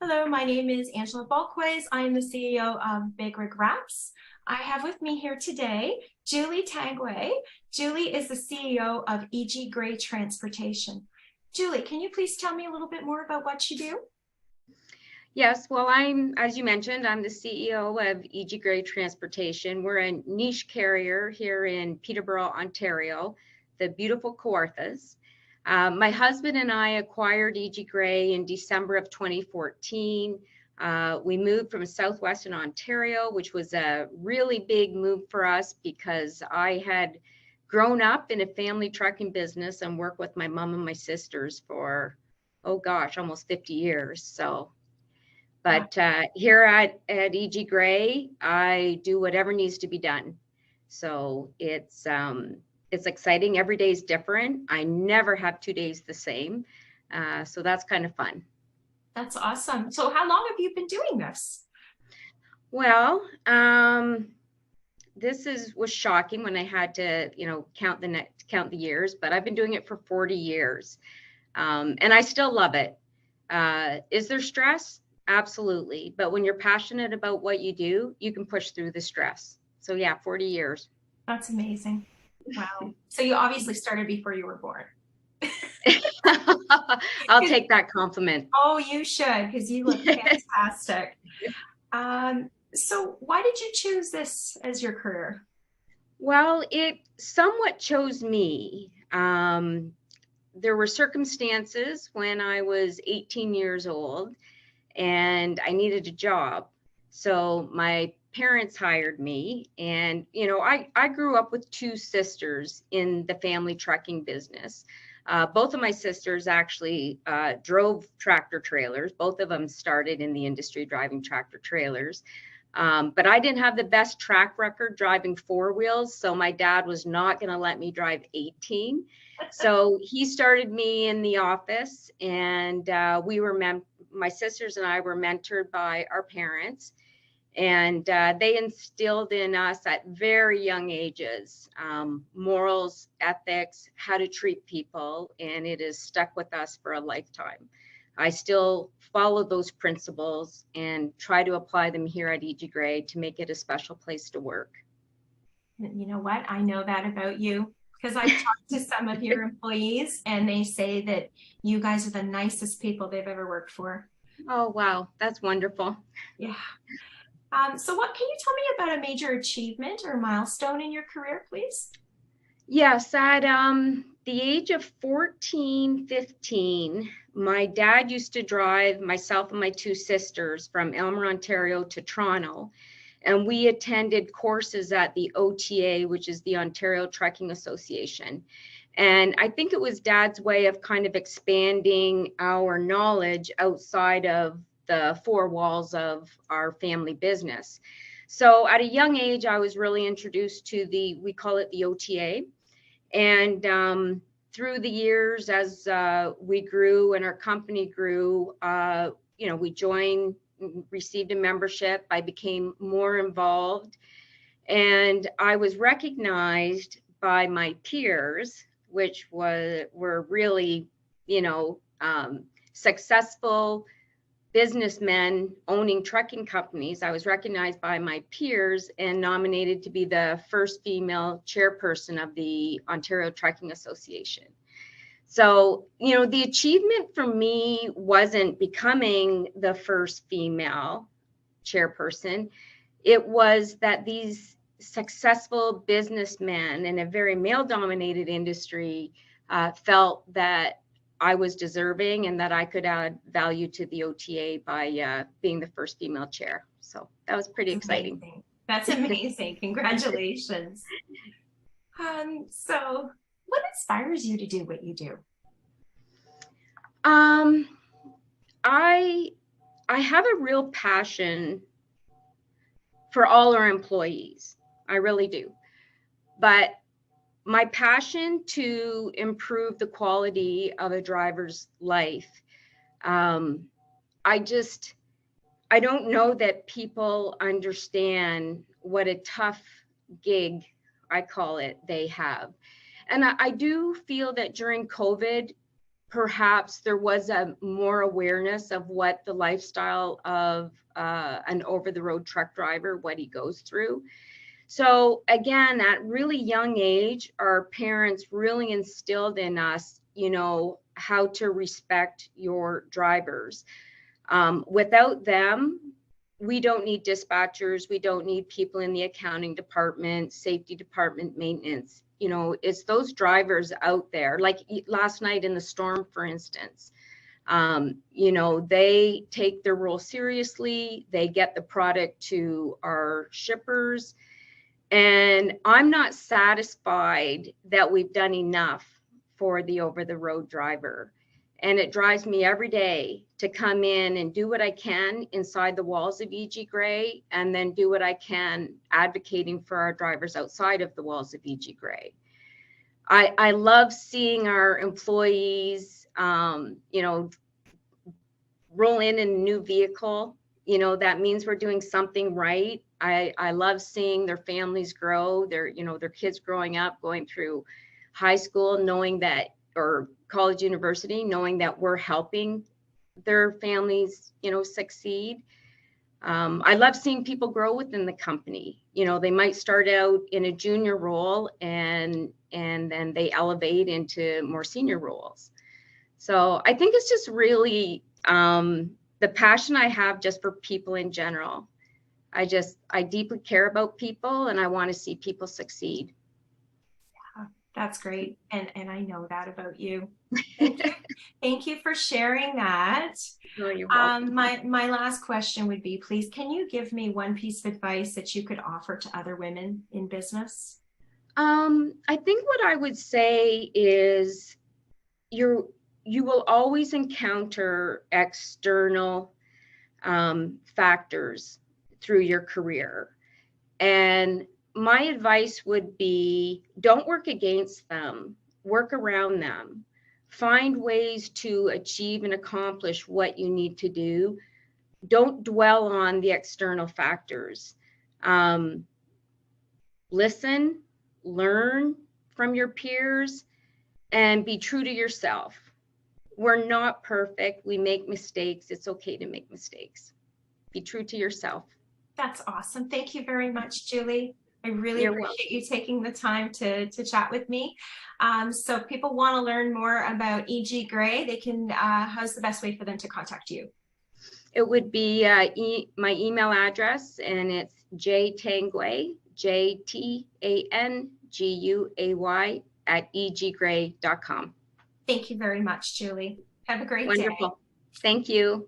Hello, my name is Angela Balquez. I am the CEO of Big Rig Wraps. I have with me here today Julie Tanguay. Julie is the CEO of E.G. Gray Transportation. Julie, can you please tell me a little bit more about what you do? Yes, well, as you mentioned, I'm the CEO of E.G. Gray Transportation. We're a niche carrier here in Peterborough, Ontario, the beautiful Kawarthas. My husband and I acquired E.G. Gray in December of 2014. We moved from Southwestern Ontario, which was a really big move for us because I had grown up in a family trucking business and worked with my mom and my sisters for, oh gosh, almost 50 years. But here at E.G. Gray, I do whatever needs to be done. So it's exciting. Every day is different. I never have 2 days the same. So that's kind of fun. That's awesome. So how long have you been doing this? Well, this was shocking when I had to, count the years, but I've been doing it for 40 years. And I still love it. Is there stress? Absolutely. But when you're passionate about what you do, you can push through the stress. So yeah, 40 years. That's amazing. Wow. So you obviously started before you were born. I'll take that compliment. Oh, you should, because you look fantastic. So why did you choose this as your career? Well, it somewhat chose me. There were circumstances when I was 18 years old and I needed a job. So my parents hired me. And, I grew up with two sisters in the family trucking business. Both of my sisters actually drove tractor trailers. Both of them started in the industry driving tractor trailers. But I didn't have the best track record driving four wheels. So my dad was not going to let me drive 18. So he started me in the office, and my sisters and I were mentored by our parents, and they instilled in us at very young ages morals, ethics, how to treat people, and it has stuck with us for a lifetime. I still follow those principles and try to apply them here at E.G. Gray to make it a special place to work. You know what? I know that about you because I've talked to some of your employees and they say that you guys are the nicest people they've ever worked for. Oh, wow. That's wonderful. Yeah. So what can you tell me about a major achievement or milestone in your career, please? Yes, at the age of 14, 15, my dad used to drive myself and my two sisters from Elmer, Ontario to Toronto. And we attended courses at the OTA, which is the Ontario Trucking Association. And I think it was Dad's way of kind of expanding our knowledge outside of the four walls of our family business. So at a young age, I was really introduced to we call it the OTA. And through the years, as we grew and our company grew, we joined, received a membership. I became more involved, and I was recognized by my peers, which were really, successful businessmen owning trucking companies. I was recognized by my peers and nominated to be the first female chairperson of the Ontario Trucking Association. So, the achievement for me wasn't becoming the first female chairperson. It was that these successful businessmen in a very male-dominated industry felt that I was deserving and that I could add value to the OTA by being the first female chair. So that was pretty exciting. That's amazing. Congratulations. So what inspires you to do what you do? I have a real passion for all our employees. I really do. But my passion to improve the quality of a driver's life, I don't know that people understand what a tough gig, I call it, they have. And I do feel that during COVID, perhaps there was a more awareness of what the lifestyle of an over-the-road truck driver, what he goes through. So again, at really young age, our parents really instilled in us, you know, how to respect your drivers. Without them, we don't need dispatchers. We don't need people in the accounting department, safety department, maintenance. You know, it's those drivers out there, like last night in the storm, for instance. You know, they take their role seriously. They get the product to our shippers. And I'm not satisfied that we've done enough for the over-the-road driver. And it drives me every day to come in and do what I can inside the walls of E.G. Gray, and then do what I can advocating for our drivers outside of the walls of E.G. Gray. I love seeing our employees, you know, roll in a new vehicle. You know, that means we're doing something right. I love seeing their families grow, their kids growing up, going through high school, knowing that, or college, university, knowing that we're helping their families, you know, succeed. I love seeing people grow within the company. You know, they might start out in a junior role and then they elevate into more senior roles. So I think it's just really the passion I have just for people in general. I deeply care about people, and I want to see people succeed. Yeah, that's great. And I know that about you. Thank you. Thank you for sharing that. Oh, you're welcome. My last question would be, please, can you give me one piece of advice that you could offer to other women in business? I think what I would say is you will always encounter external factors through your career. And my advice would be, don't work against them, work around them. Find ways to achieve and accomplish what you need to do. Don't dwell on the external factors. Listen, learn from your peers, and be true to yourself. We're not perfect. We make mistakes. It's okay to make mistakes. Be true to yourself. That's awesome. Thank you very much, Julie. I really You're appreciate welcome. you taking the time to chat with me. So if people want to learn more about E.G. Gray, they can, how's the best way for them to contact you? It would be my email address, and it's jtanguay, jtanguay @eggray.com. Thank you very much, Julie. Have a great day. Wonderful. Thank you.